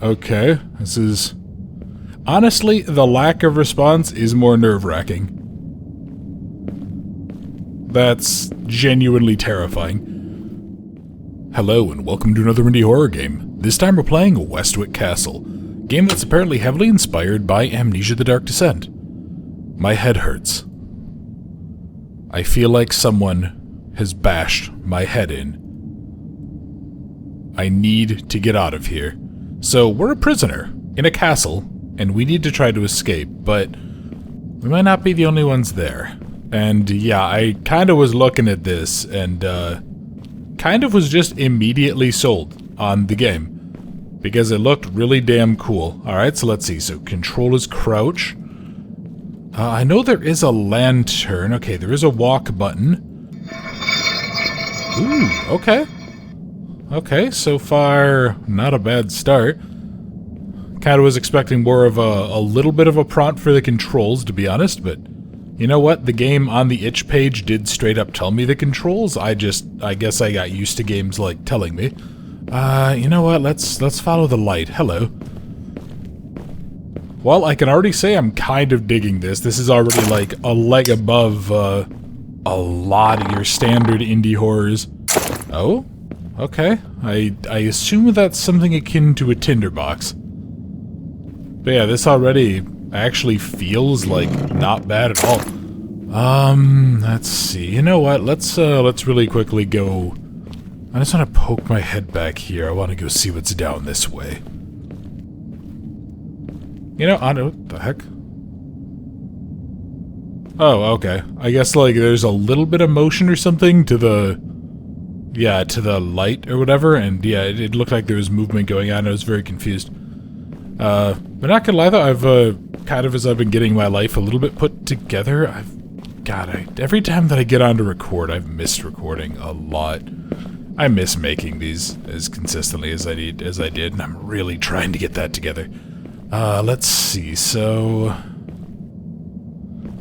Okay, this is... Honestly, the lack of response is more nerve-wracking. That's genuinely terrifying. Hello and welcome to another indie horror game. This time we're playing Westwich Castle, a game that's apparently heavily inspired by Amnesia: The Dark Descent. My head hurts. I feel like someone has bashed my head in. I need to get out of here. So we're a prisoner in a castle, and we need to try to escape, but we might not be the only ones there. And yeah, I kind of was looking at this and kind of was just immediately sold on the game because it looked really damn cool. Alright, so let's see. So control is crouch. I know there is a lantern. Okay, there is a walk button. Ooh, okay. Okay, so far, not a bad start. Kind of was expecting more of a little bit of a prompt for the controls, to be honest, but you know what? The game on the itch page did straight up tell me the controls. I guess I got used to games like telling me. You know what? Let's follow the light. Hello. Well, I can already say I'm kind of digging this. This is already like a leg above a lot of your standard indie horrors. Oh? Okay. I assume that's something akin to a tinderbox. But yeah, this already actually feels like not bad at all. Let's see. You know what? Let's really quickly go. I just want to poke my head back here. I want to go see what's down this way. You know, I don't... What the heck? Oh, okay. I guess, like, there's a little bit of motion or something to the... Yeah, to the light or whatever, and yeah, it looked like there was movement going on. I was very confused. But not gonna lie though, I've, kind of as I've been getting my life a little bit put together, every time that I get on to record, I've missed recording a lot. I miss making these as consistently as I did, and I'm really trying to get that together. Let's see, so...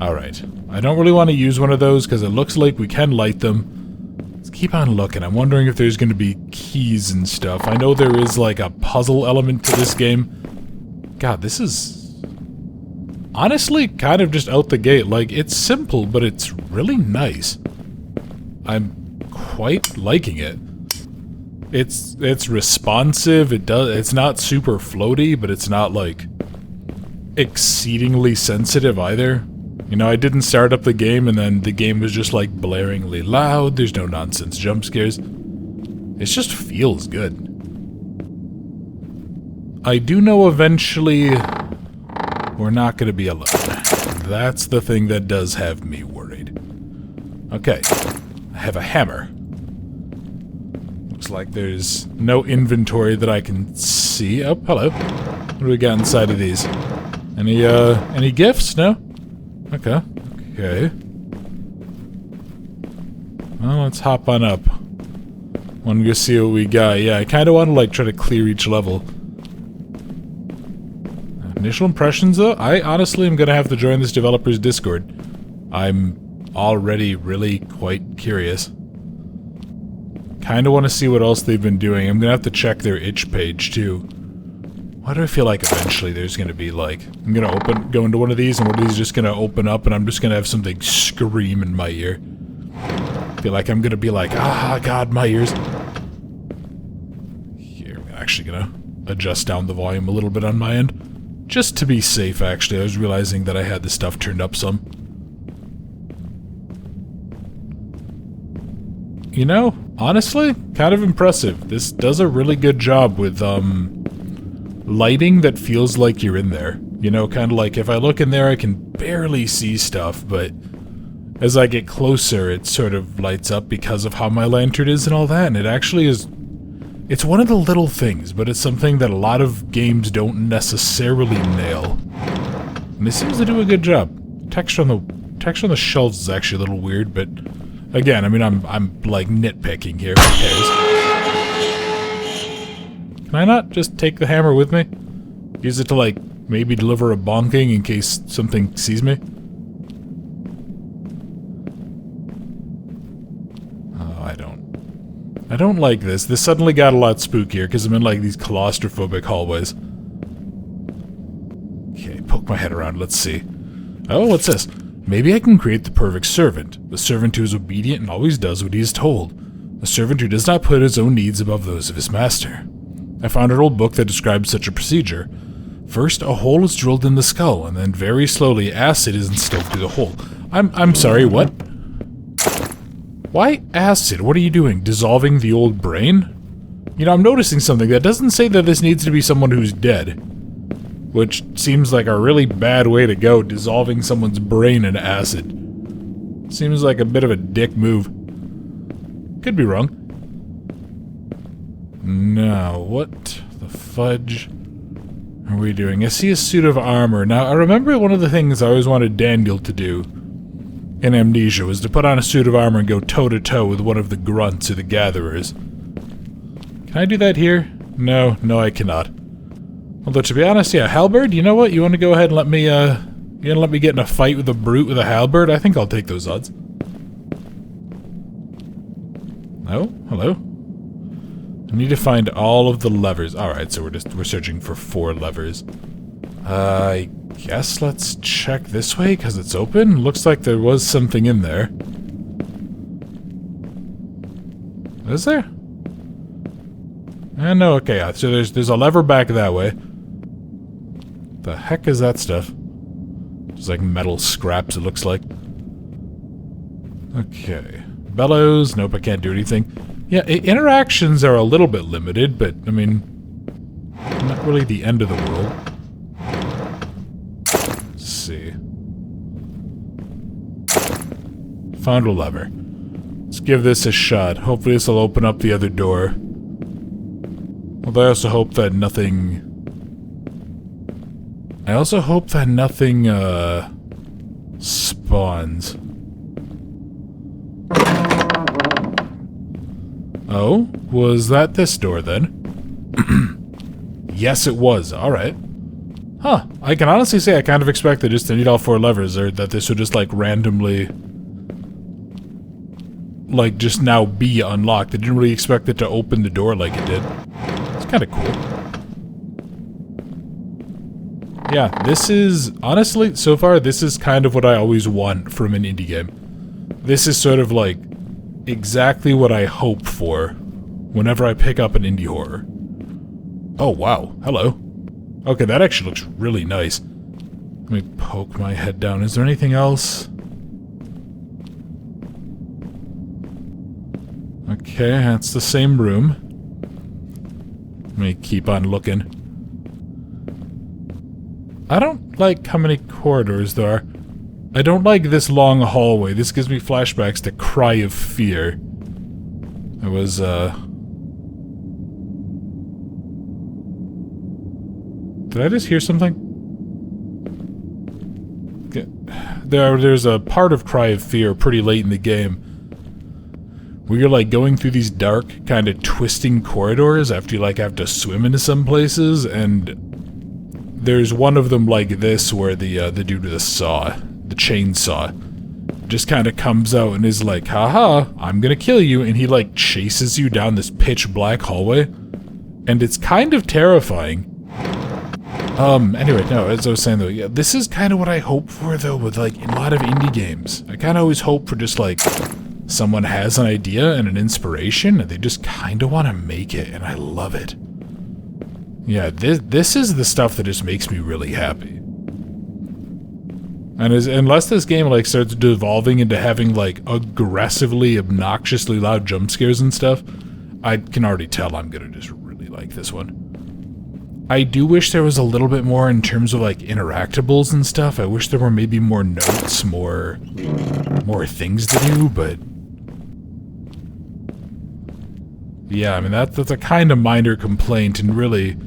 Alright. I don't really want to use one of those, because it looks like we can light them. Let's keep on looking. I'm wondering if there's going to be keys and stuff. I know there is, like, a puzzle element to this game. God, this is... honestly, kind of just out the gate. Like, it's simple, but it's really nice. I'm quite liking it. It's responsive. It's not super floaty, but it's not like exceedingly sensitive either. You know, I didn't start up the game and then the game was just like blaringly loud. There's no nonsense jump scares. It just feels good. I do know eventually we're not going to be alone. That's the thing that does have me worried. Okay, I have a hammer. Looks like there's no inventory that I can see. Oh, hello. What do we got inside of these? Any gifts? No? Okay. Okay. Well, let's hop on up. Want to go see what we got. Yeah, I kind of want to, like, try to clear each level. Initial impressions, though? I honestly am going to have to join this developer's Discord. I'm already really quite curious. Kind of want to see what else they've been doing. I'm going to have to check their itch page, too. Why do I feel like eventually there's going to be, like... I'm going to go into one of these, and one of these is just going to open up, and I'm just going to have something scream in my ear. I feel like I'm going to be like, ah, God, my ears. Here, I'm actually going to adjust down the volume a little bit on my end. Just to be safe, actually. I was realizing that I had the stuff turned up some. You know, honestly, kind of impressive. This does a really good job with, lighting that feels like you're in there. You know, kind of like if I look in there, I can barely see stuff, but as I get closer, it sort of lights up because of how my lantern is and all that, and it actually is... It's one of the little things, but it's something that a lot of games don't necessarily nail. And this seems to do a good job. Texture on the shelves is actually a little weird, but again, I mean, I'm like nitpicking here. Who cares? Can I not just take the hammer with me? Use it to, like, maybe deliver a bonking in case something sees me? Oh, I don't I don't like this. This suddenly got a lot spookier because I'm in like these claustrophobic hallways. Okay, poke my head around. Let's see. Oh, what's this? Maybe I can create the perfect servant. A servant who is obedient and always does what he is told. A servant who does not put his own needs above those of his master. I found an old book that describes such a procedure. First, a hole is drilled in the skull, and then very slowly acid is instilled through the hole. I'm sorry, what? Why acid? What are you doing? Dissolving the old brain? You know, I'm noticing something that doesn't say that this needs to be someone who's dead. Which seems like a really bad way to go, dissolving someone's brain in acid. Seems like a bit of a dick move. Could be wrong. Now, what the fudge are we doing? I see a suit of armor. Now, I remember one of the things I always wanted Daniel to do in Amnesia was to put on a suit of armor and go toe-to-toe with one of the grunts or the gatherers. Can I do that here? No, I cannot. Although, to be honest, yeah, halberd, you know what? You want to go ahead and let me, get in a fight with a brute with a halberd? I think I'll take those odds. Oh, hello? I need to find all of the levers. Alright, so we're searching for 4 levers. I guess let's check this way, because it's open. Looks like there was something in there. Is there? No, okay, yeah, so there's a lever back that way. The heck is that stuff? It's like metal scraps, it looks like. Okay. Bellows. Nope, I can't do anything. Yeah, interactions are a little bit limited, but, I mean, not really the end of the world. Let's see. Found a lever. Let's give this a shot. Hopefully this will open up the other door. Although I also hope that nothing... spawns. Oh? Was that this door, then? Yes, it was. Alright. Huh. I can honestly say I kind of expected just to need all 4 levers, or that this would just, like, randomly... like, just now be unlocked. I didn't really expect it to open the door like it did. It's kind of cool. Yeah, this is... honestly, so far, this is kind of what I always want from an indie game. This is sort of, like, exactly what I hope for whenever I pick up an indie horror. Oh, wow. Hello. Okay, that actually looks really nice. Let me poke my head down. Is there anything else? Okay, that's the same room. Let me keep on looking. I don't like how many corridors there are. I don't like this long hallway. This gives me flashbacks to Cry of Fear. I was, Did I just hear something? Okay. There's a part of Cry of Fear pretty late in the game where you're, like, going through these dark, kind of twisting corridors after you, like, have to swim into some places, and there's one of them like this where the dude with the saw, the chainsaw, just kind of comes out and is like, haha, I'm gonna kill you, and he, like, chases you down this pitch black hallway, and it's kind of terrifying. Anyway, no, as I was saying though, yeah, this is kind of what I hope for though with, like, a lot of indie games. I kind of always hope for just, like, someone has an idea and an inspiration, and they just kind of want to make it, and I love it. Yeah, this is the stuff that just makes me really happy. And unless this game, like, starts devolving into having, like, aggressively, obnoxiously loud jump scares and stuff, I can already tell I'm gonna just really like this one. I do wish there was a little bit more in terms of, like, interactables and stuff. I wish there were maybe more notes, more things to do, but... yeah, I mean, that's a kind of minor complaint, and really,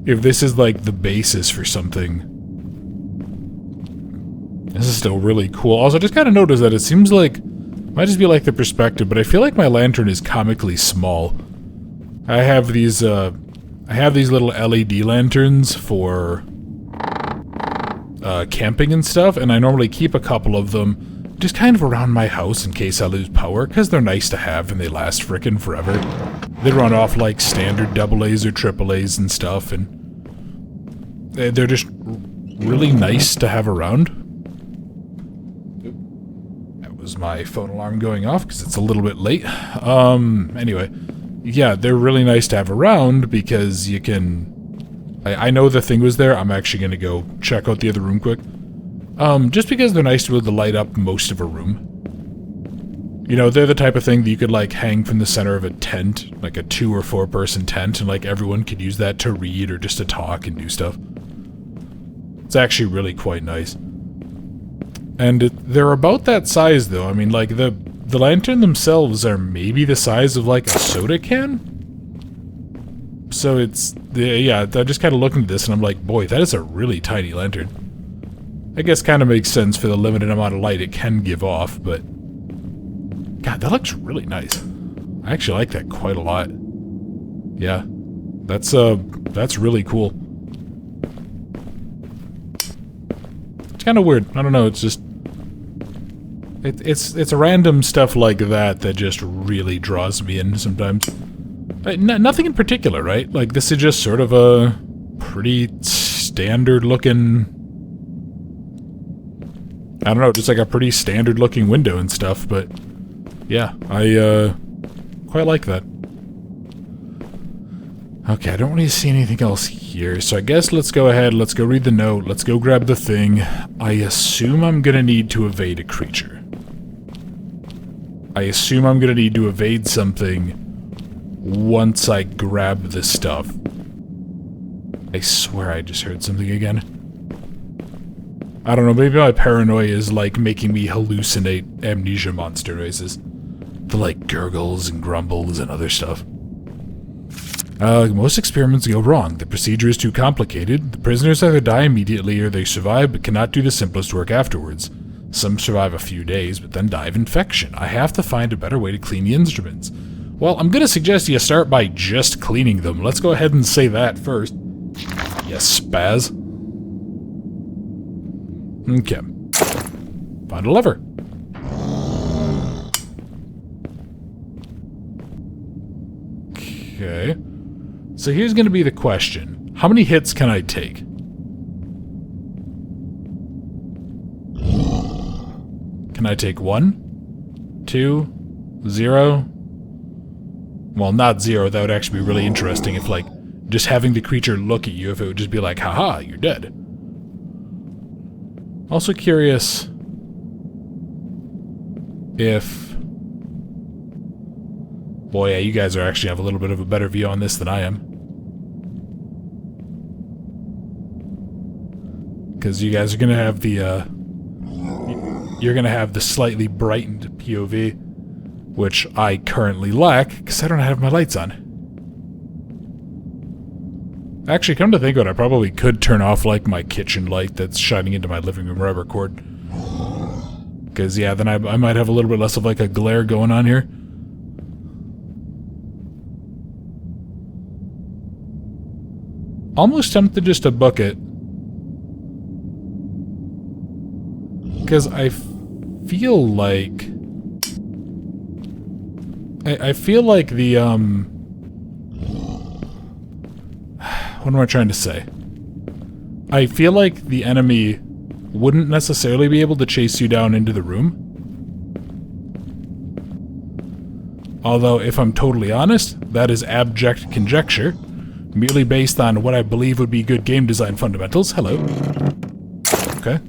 if this is, like, the basis for something, this is still really cool. Also, I just kind of noticed that it seems like, might just be like the perspective, but I feel like my lantern is comically small. I have these little LED lanterns for camping and stuff, and I normally keep a couple of them just kind of around my house in case I lose power, because they're nice to have and they last frickin' forever. They run off like standard AA's or AAA's and stuff, and they're just really nice to have around. That was my phone alarm going off because it's a little bit late. Anyway, yeah, they're really nice to have around because you can... I know the thing was there. I'm actually going to go check out the other room quick. Just because they're nice to be able to light up most of a room. You know, they're the type of thing that you could, like, hang from the center of a tent, like a 2 or 4 person tent, and, like, everyone could use that to read or just to talk and do stuff. It's actually really quite nice. And they're about that size, though. I mean, like, the lantern themselves are maybe the size of, like, a soda can? So it's... yeah, I'm just kind of looking at this, and I'm like, boy, that is a really tiny lantern. I guess kind of makes sense for the limited amount of light it can give off, but... God, that looks really nice. I actually like that quite a lot. Yeah. That's really cool. It's kind of weird. I don't know, it's just... It's random stuff like that that just really draws me in sometimes. Nothing in particular, right? Like, this is just sort of a pretty standard-looking... I don't know, just like a pretty standard-looking window and stuff, but... Yeah, I, quite like that. Okay, I don't really see anything else here, so I guess let's go ahead, let's go read the note, let's go grab the thing. I assume I'm gonna need to evade a creature. I assume I'm gonna need to evade something once I grab the stuff. I swear I just heard something again. I don't know, maybe my paranoia is, like, making me hallucinate amnesia monster noises. The, like, gurgles and grumbles and other stuff. Most experiments go wrong. The procedure is too complicated. The prisoners either die immediately or they survive but cannot do the simplest work afterwards. Some survive a few days but then die of infection. I have to find a better way to clean the instruments. Well, I'm gonna suggest you start by just cleaning them. Let's go ahead and say that first. Yes, spaz. Okay. Find a lever. Okay. So here's going to be the question. How many hits can I take? Can I take 1? 2? 0? Well, not 0. That would actually be really interesting if, like, just having the creature look at you, if it would just be like, haha, you're dead. Also curious if... Boy, yeah, you guys are actually have a little bit of a better view on this than I am. Because you guys are going to have the, you're going to have the slightly brightened POV, which I currently lack, because I don't have my lights on. Actually, come to think of it, I probably could turn off, like, my kitchen light that's shining into my living room where I record. Because, yeah, then I might have a little bit less of, like, a glare going on here. Almost tempted just to book it. Because I feel like... I feel like the, what am I trying to say? I feel like the enemy wouldn't necessarily be able to chase you down into the room. Although, if I'm totally honest, that is abject conjecture, merely based on what I believe would be good game design fundamentals. Hello. Okay.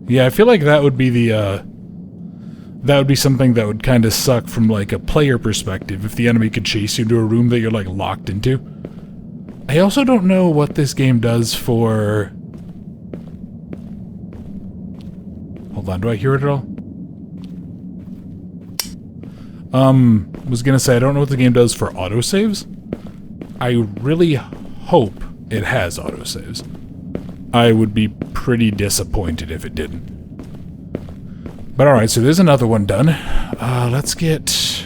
Yeah, I feel like that would be the, that would be something that would kind of suck from, like, a player perspective, if the enemy could chase you into a room that you're, like, locked into. I also don't know what this game does for... Hold on, do I hear it at all? Was gonna say, I don't know what the game does for autosaves. I really hope it has autosaves. I would be pretty disappointed if it didn't. But alright, so there's another one done. Let's get...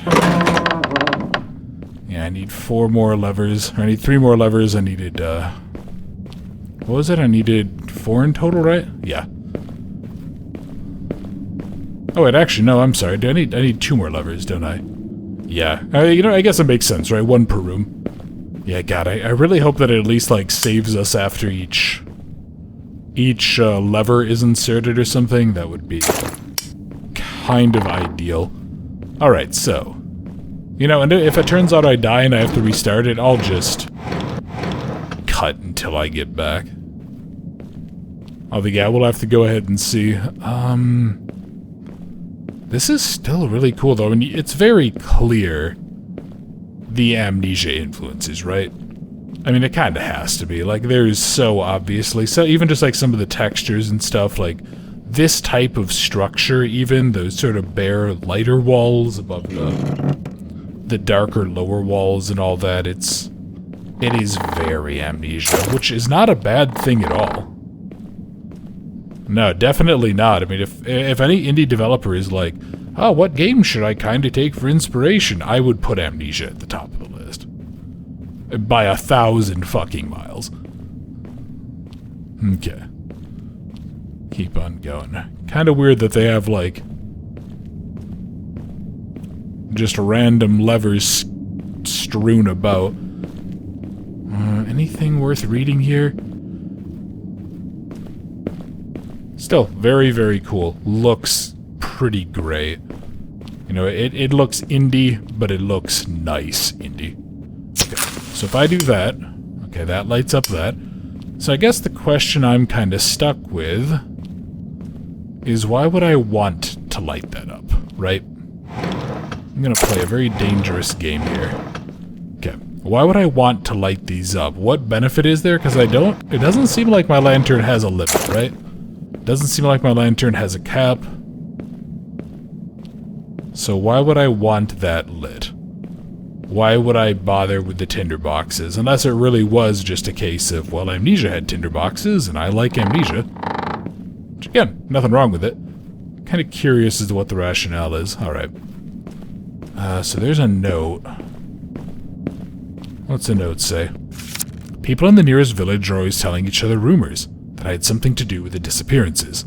Yeah, I need 4 more levers. Or I need 3 more levers. I needed, what was it? I needed 4 in total, right? Yeah. Oh, wait, actually, no, I'm sorry. I need 2 more levers, don't I? Yeah. You know, I guess it makes sense, right? 1 per room. Yeah, God, I really hope that it at least, like, saves us after each lever is inserted or something. That would be kind of ideal. Alright, so. You know, and if it turns out I die and I have to restart it, I'll just cut until I get back. Oh, yeah, we'll have to go ahead and see. This is still really cool, though. I mean, it's very clear the amnesia influences, right? I mean, it kind of has to be. Like, there's so obviously... So even just, like, some of the textures and stuff, like, this type of structure, even, those sort of bare, lighter walls above the darker lower walls and all that, it is very amnesia, which is not a bad thing at all. No, definitely not. I mean, if any indie developer is like, oh, what game should I kind of take for inspiration? I would put Amnesia at the top of the list. By 1,000 fucking miles. Okay. Keep on going. Kind of weird that they have, like, just random levers strewn about. Anything worth reading here? Still, very, very cool. Looks pretty great. You know, it looks indie, but it looks nice indie. Okay, so if I do that, okay, that lights up that. So I guess the question I'm kind of stuck with is why would I want to light that up, right? I'm gonna play a very dangerous game here. Okay, why would I want to light these up? What benefit is there? Because it doesn't seem like my lantern has a limit, right? Doesn't seem like my lantern has a cap. So why would I want that lit? Why would I bother with the tinder boxes? Unless it really was just a case of, well, Amnesia had tinder boxes, and I like Amnesia. Which, again, nothing wrong with it. Kind of curious as to what the rationale is. Alright. So there's a note. What's the note say? People in the nearest village are always telling each other rumors that I had something to do with the disappearances.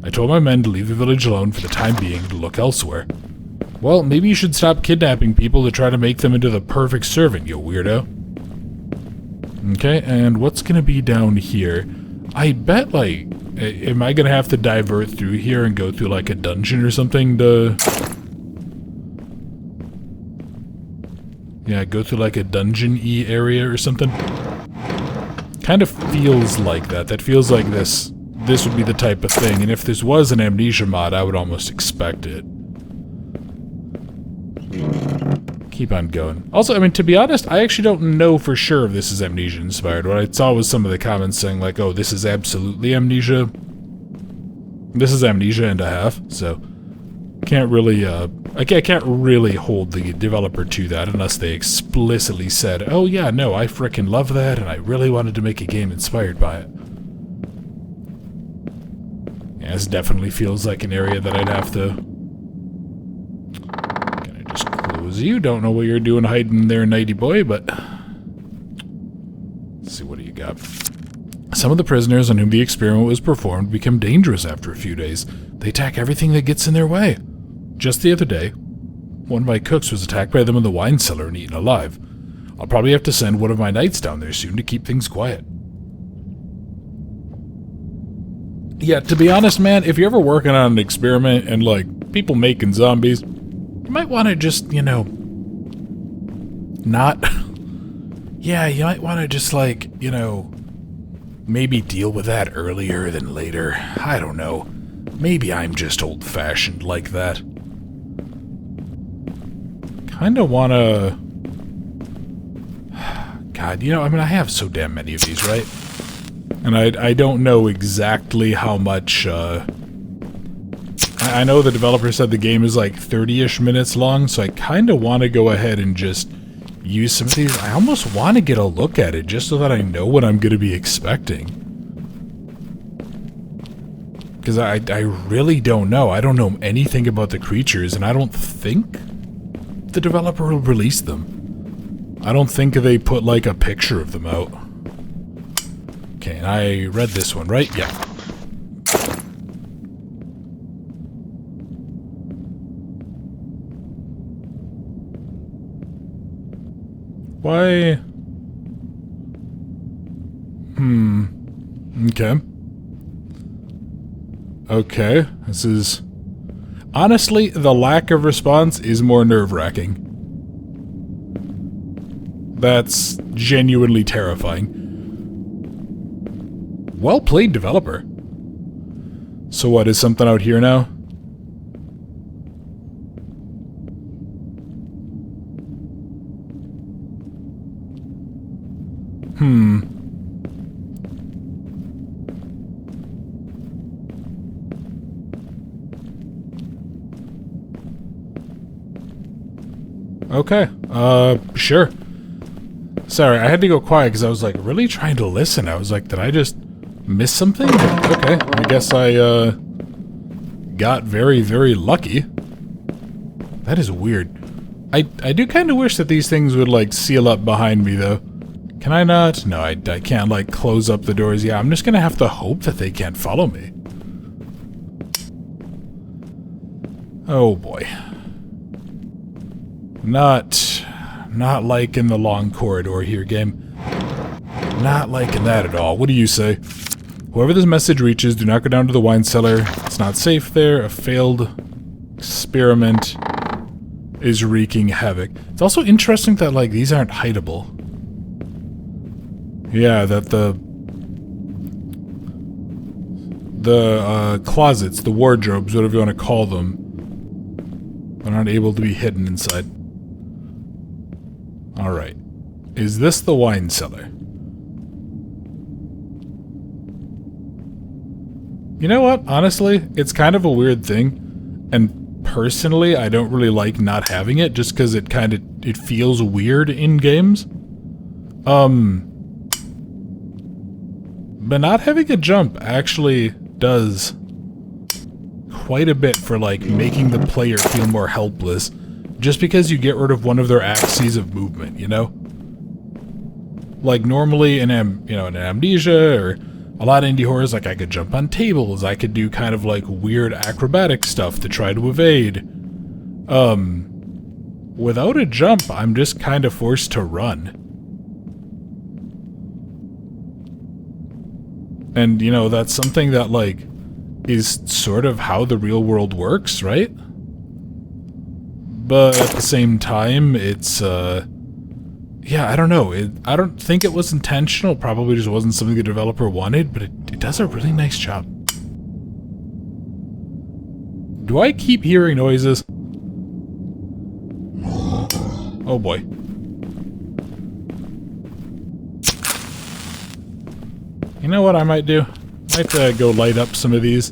I told my men to leave the village alone for the time being and to look elsewhere. Well, maybe you should stop kidnapping people to try to make them into the perfect servant, you weirdo. Okay, and what's gonna be down here? I bet, like, am I gonna have to divert through here and go through, like, a dungeon or something to... Yeah, go through, like, a dungeon-y area or something? Kind of feels like that. That feels like this would be the type of thing, and if this was an Amnesia mod, I would almost expect it. Keep on going. Also, I mean, to be honest, I actually don't know for sure if this is Amnesia inspired. What I saw was some of the comments saying, like, oh, this is absolutely Amnesia. This is Amnesia and a half, so can't really, I can't really hold the developer to that unless they explicitly said, oh yeah, no, I frickin' love that and I really wanted to make a game inspired by it. Yeah, this definitely feels like an area that I'd have to... Can I just close you? Don't know what you're doing hiding there, nighty boy, but... Let's see, what do you got? Some of the prisoners on whom the experiment was performed become dangerous after a few days. They attack everything that gets in their way. Just the other day, one of my cooks was attacked by them in the wine cellar and eaten alive. I'll probably have to send one of my knights down there soon to keep things quiet. Yeah, to be honest, man, if you're ever working on an experiment and, like, people making zombies, you might want to just, you know, not... Yeah, you might want to just, like, you know, maybe deal with that earlier than later. I don't know. Maybe I'm just old-fashioned like that. Kinda wanna... God, you know, I mean, I have so damn many of these, right? And I don't know exactly how much, I know the developer said the game is like 30-ish minutes long, so I kinda wanna go ahead and just use some of these. I almost wanna get a look at it, just so that I know what I'm gonna be expecting. Because I really don't know. I don't know anything about the creatures, and I don't think the developer will release them. I don't think they put, like, a picture of them out. Okay, and I read this one, right? Yeah. Why? Okay. Okay, this is... Honestly, the lack of response is more nerve-wracking. That's genuinely terrifying. Well played, developer. So what, is something out here now? Okay, sure. Sorry, I had to go quiet because I was like really trying to listen. I was like, did I just miss something? Okay, I guess I got very, very lucky. That is weird. I do kind of wish that these things would like seal up behind me though. Can I not? No, I can't like close up the doors. Yeah, I'm just gonna have to hope that they can't follow me. Oh boy. Not liking the long corridor here, game. Not liking that at all. What do you say? Whoever this message reaches, do not go down to the wine cellar. It's not safe there. A failed experiment is wreaking havoc. It's also interesting that, like, these aren't hideable. Yeah, that the closets, the wardrobes, whatever you want to call them, are not able to be hidden inside. Alright. Is this the wine cellar? You know what? Honestly, it's kind of a weird thing. And personally, I don't really like not having it just because it feels weird in games. But not having a jump actually does quite a bit for, like, making the player feel more helpless. Just because you get rid of one of their axes of movement, you know? Like, normally in Amnesia, or a lot of indie horrors, like, I could jump on tables, I could do kind of, like, weird acrobatic stuff to try to evade. Without a jump, I'm just kind of forced to run. And, you know, that's something that, like, is sort of how the real world works, right? But at the same time, it's, yeah, I don't know. I don't think it was intentional. Probably just wasn't something the developer wanted, but it does a really nice job. Do I keep hearing noises? Oh boy. You know what I might do? I might go light up some of these.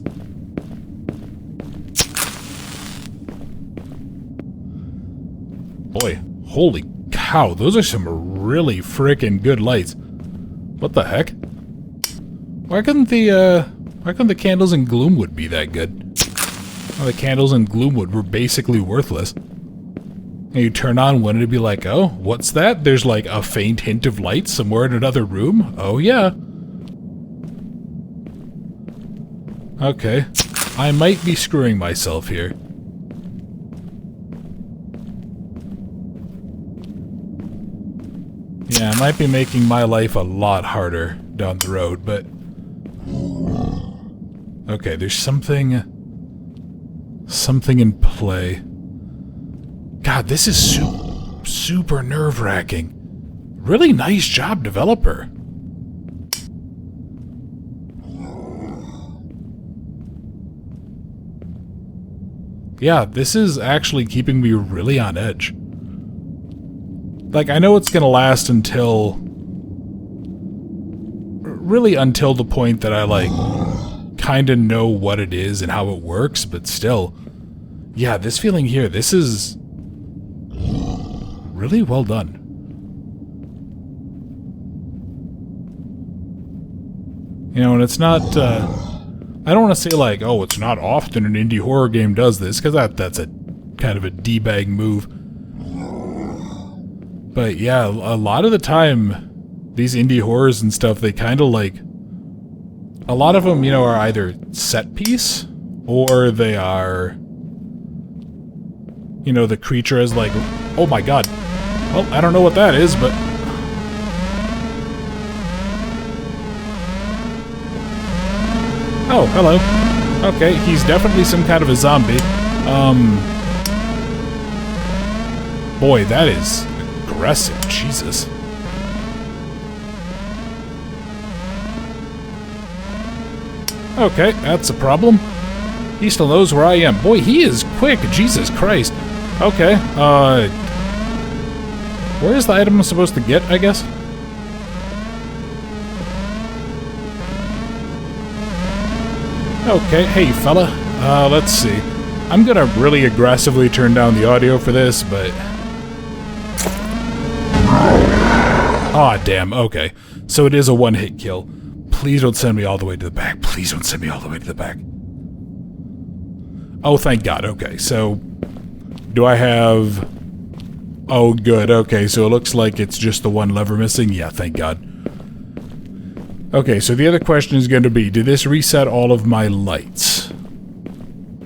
Boy, holy cow, those are some really frickin' good lights. What the heck? Why couldn't the candles in Gloomwood be that good? Well, the candles in Gloomwood were basically worthless. And you turn on one and it'd be like, oh, what's that? There's like a faint hint of light somewhere in another room? Oh yeah. Okay. I might be screwing myself here. Yeah, I might be making my life a lot harder down the road, but... Okay, there's something in play. God, this is super nerve-wracking. Really nice job, developer. Yeah, this is actually keeping me really on edge. Like, I know it's gonna last until... really until the point that I, like, kinda know what it is and how it works, but still. Yeah, this feeling here, this is... really well done. You know, and it's not, I don't want to say, like, oh, it's not often an indie horror game does this, because that's a kind of a D-bag move. But yeah, a lot of the time, these indie horrors and stuff, they kind of like... A lot of them, you know, are either set piece, or they are... You know, the creature is like, oh my god. Well, I don't know what that is, but Oh, hello. Okay, he's definitely some kind of a zombie. Boy, that is aggressive. Jesus. Okay, that's a problem. He still knows where I am. Boy, he is quick. Jesus Christ. Okay, where is the item I'm supposed to get, I guess? Okay, hey fella. Let's see. I'm gonna really aggressively turn down the audio for this, but... Aw, damn, okay. So it is a one-hit kill. Please don't send me all the way to the back. Please don't send me all the way to the back. Oh, thank God. Okay, so... Do I have... Oh, good. Okay, so it looks like it's just the one lever missing. Yeah, thank God. Okay, so the other question is going to be, did this reset all of my lights?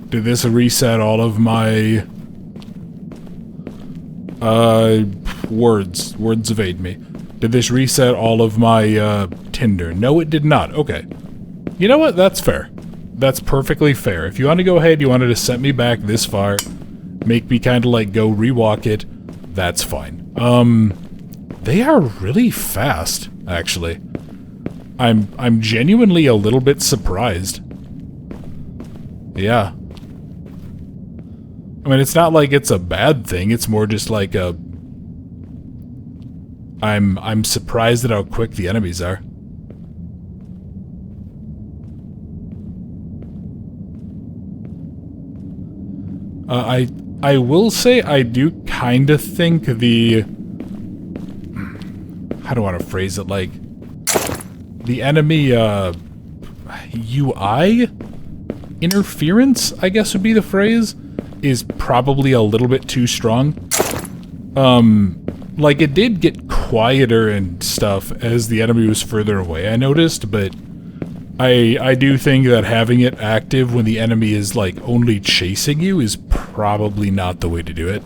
Did this reset all of my... Words. Words evade me. Did this reset all of my, tinder? No, it did not. Okay. You know what? That's fair. That's perfectly fair. If you want to go ahead, you wanted to set me back this far, make me kind of like go rewalk it, that's fine. They are really fast, actually. I'm genuinely a little bit surprised. Yeah. I mean, it's not like it's a bad thing, it's more just like a... I'm surprised at how quick the enemies are. I will say I do kind of think the... How do I want to phrase it? Like, the enemy, UI interference, I guess would be the phrase, is probably a little bit too strong. Like, it did get quieter and stuff as the enemy was further away, I noticed, but I do think that having it active when the enemy is, like, only chasing you is probably not the way to do it.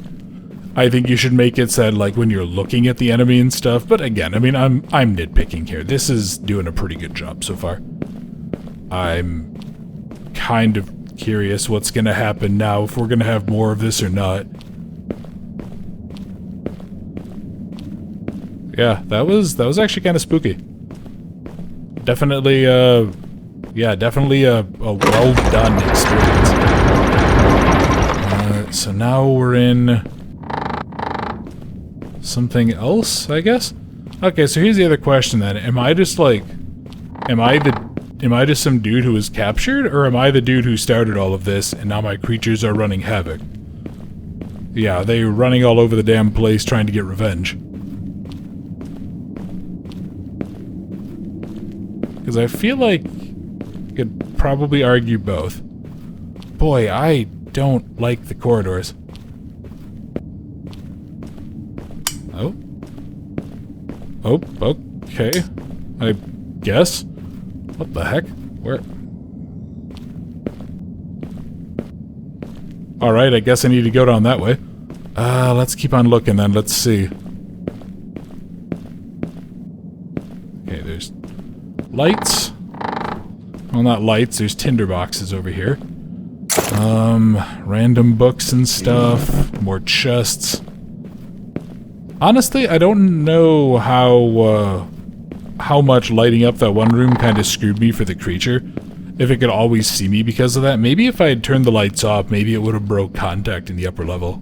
I think you should make it said, like, when you're looking at the enemy and stuff, but again, I mean, I'm nitpicking here. This is doing a pretty good job so far. I'm kind of curious what's gonna happen now, if we're gonna have more of this or not. Yeah, that was actually kind of spooky. Definitely, yeah, definitely a well-done experience. So now we're in something else, I guess? Okay, so here's the other question then. Am I just like... Am I just some dude who was captured, or am I the dude who started all of this, and now my creatures are running havoc? Yeah, they're running all over the damn place trying to get revenge. Because I feel like you could probably argue both. Boy, I don't like the corridors. Oh? Oh, okay. I guess. What the heck? Where? Alright, I guess I need to go down that way. Let's keep on looking then. Let's see. Okay, there's lights. Well, not lights. There's tinder boxes over here. Random books and stuff. More chests. Honestly, I don't know how much lighting up that one room kind of screwed me for the creature. If it could always see me because of that. Maybe if I had turned the lights off, maybe it would have broke contact in the upper level.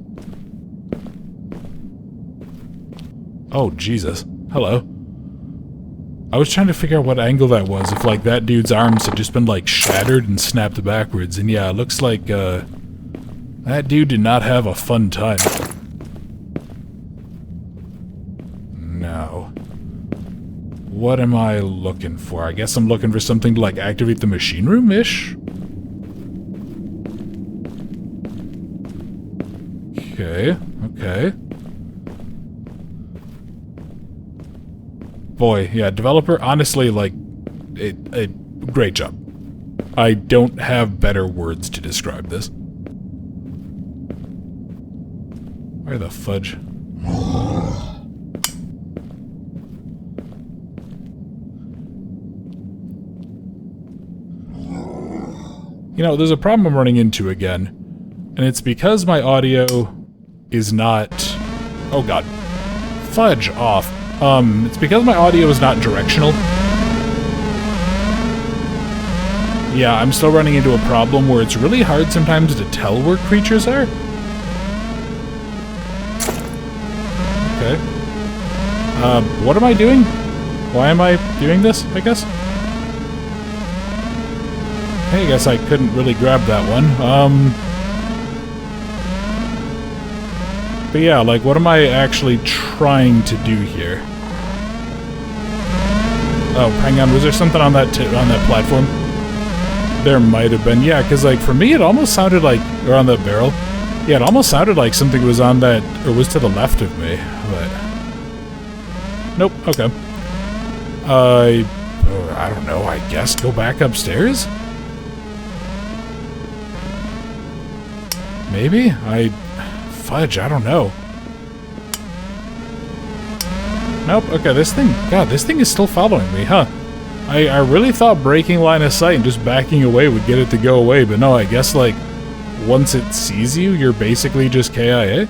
Oh, Jesus. Hello. I was trying to figure out what angle that was, if like that dude's arms had just been like shattered and snapped backwards, and yeah, it looks like that dude did not have a fun time. No. What am I looking for? I guess I'm looking for something to like activate the machine room-ish? Okay, okay. Boy, yeah, developer, honestly, like, great job. I don't have better words to describe this. Where the fudge? You know, there's a problem I'm running into again. And it's because my audio is not... Oh god. Fudge off. It's because my audio is not directional. Yeah, I'm still running into a problem where it's really hard sometimes to tell where creatures are. Okay. What am I doing? Why am I doing this, I guess? I guess I couldn't really grab that one. But yeah, like, what am I actually trying to do here? Oh, hang on, was there something on that platform? There might have been, yeah, because, like, for me it almost sounded like, or on that barrel, yeah, it almost sounded like something was on that, or was to the left of me, but... Nope, okay. I don't know, I guess go back upstairs? Maybe? Fudge, I don't know. Nope, okay, this thing is still following me, huh? I really thought breaking line of sight and just backing away would get it to go away, but no, I guess, like, once it sees you, you're basically just KIA?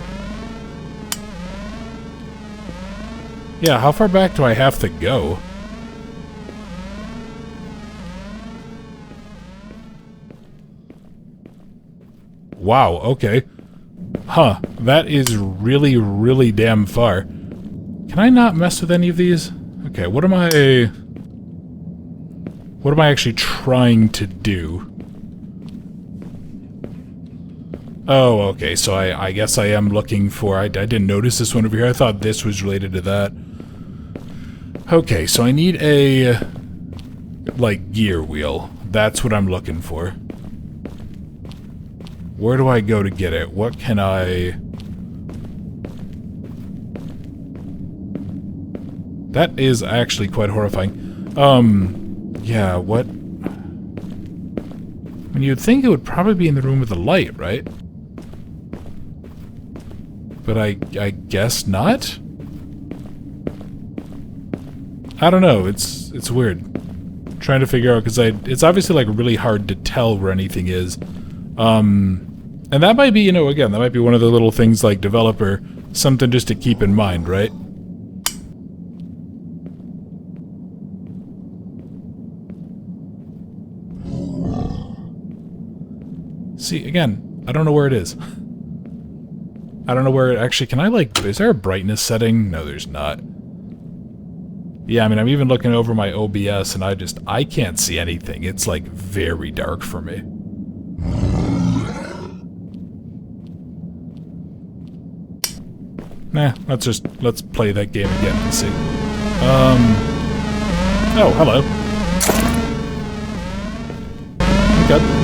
Yeah, how far back do I have to go? Wow, okay. Huh, that is really, really damn far. Can I not mess with any of these? Okay, what am I actually trying to do? Oh, okay, so I guess I am looking for... I didn't notice this one over here. I thought this was related to that. Okay, so I need a... like, gear wheel. That's what I'm looking for. Where do I go to get it? What can I... That is actually quite horrifying. Yeah, what... I mean, you'd think it would probably be in the room with the light, right? But I guess not? I don't know, it's weird. I'm trying to figure out, because it's obviously, like, really hard to tell where anything is. And that might be, you know, again, that might be one of the little things, like, developer, something just to keep in mind, right? See, again, I don't know where it is. I don't know where it actually... Can I, like... Is there a brightness setting? No, there's not. Yeah, I mean, I'm even looking over my OBS, and I can't see anything. It's, like, very dark for me. Nah, let's play that game again and see. Oh, hello. Okay.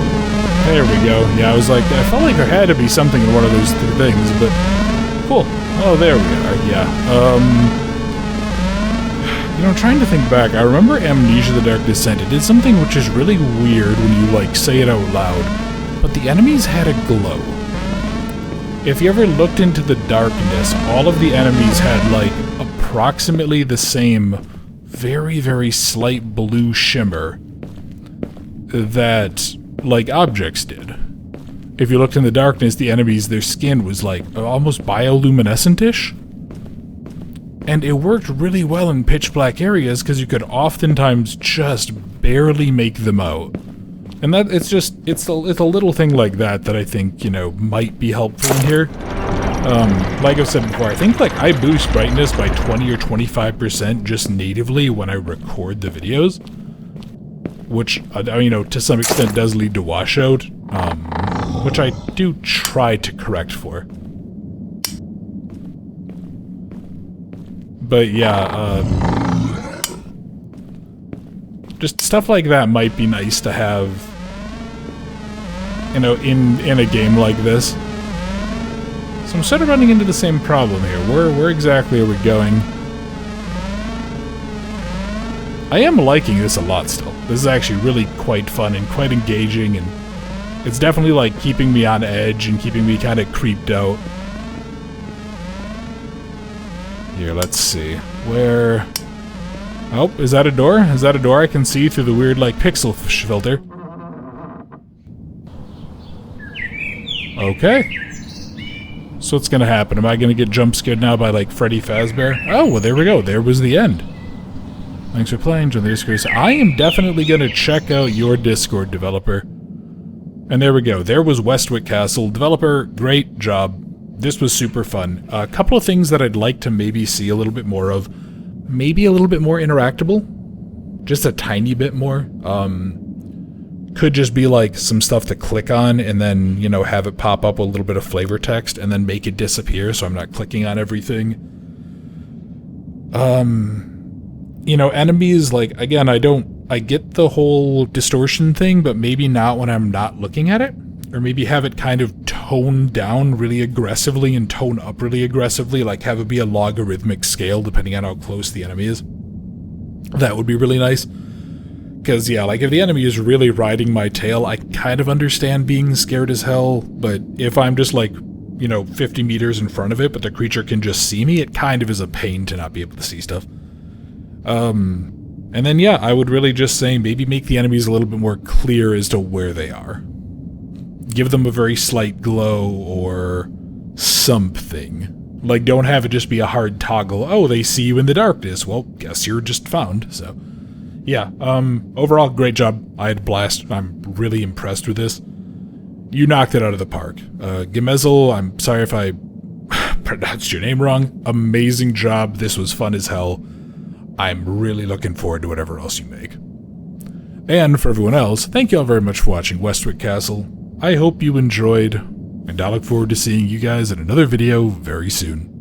There we go. Yeah, I was like, I felt like there had to be something in one of those things, but... Cool. Oh, there we are, yeah. You know, I'm trying to think back. I remember Amnesia the Dark Descent. It did something which is really weird when you, like, say it out loud. But the enemies had a glow. If you ever looked into the darkness, all of the enemies had, like, approximately the same very, very slight blue shimmer that... like objects did. If you looked in the darkness, the enemies, their skin was like almost bioluminescent-ish. And it worked really well in pitch black areas because you could oftentimes just barely make them out. And that it's a little thing like that that I think, you know, might be helpful in here. Like I've said before, I think like I boost brightness by 20 or 25% just natively when I record the videos. Which, you know, to some extent does lead to washout, which I do try to correct for. But yeah, just stuff like that might be nice to have, you know, in a game like this. So I'm sort of running into the same problem here. Where exactly are we going? I am liking this a lot still. This is actually really quite fun and quite engaging, and it's definitely like keeping me on edge and keeping me kind of creeped out. Here, let's see. Where... Oh, is that a door? Is that a door I can see through the weird, like, pixel filter? Okay. So what's gonna happen? Am I gonna get jump scared now by, like, Freddy Fazbear? Oh, well, there we go. There was the end. Thanks for playing. Join the Discord. I am definitely gonna check out your Discord, developer. And there we go. There was Westwich Castle. Developer, great job. This was super fun. A couple of things that I'd like to maybe see a little bit more of. Maybe a little bit more interactable. Just a tiny bit more. Could just be like some stuff to click on and then, you know, have it pop up with a little bit of flavor text and then make it disappear so I'm not clicking on everything. You know, enemies, like, again, I get the whole distortion thing, but maybe not when I'm not looking at it. Or maybe have it kind of tone down really aggressively and tone up really aggressively, like have it be a logarithmic scale depending on how close the enemy is. That would be really nice. Because, yeah, like, if the enemy is really riding my tail, I kind of understand being scared as hell, but if I'm just, like, you know, 50 meters in front of it, but the creature can just see me, it kind of is a pain to not be able to see stuff. And then, yeah, I would really just say maybe make the enemies a little bit more clear as to where they are. Give them a very slight glow or something. Like, don't have it just be a hard toggle. Oh, they see you in the darkness. Well, guess you're just found, so... Yeah, overall, great job. I had a blast. I'm really impressed with this. You knocked it out of the park. Gemezel, I'm sorry if I pronounced your name wrong. Amazing job. This was fun as hell. I'm really looking forward to whatever else you make. And for everyone else, thank you all very much for watching Westwich Castle. I hope you enjoyed, and I look forward to seeing you guys in another video very soon.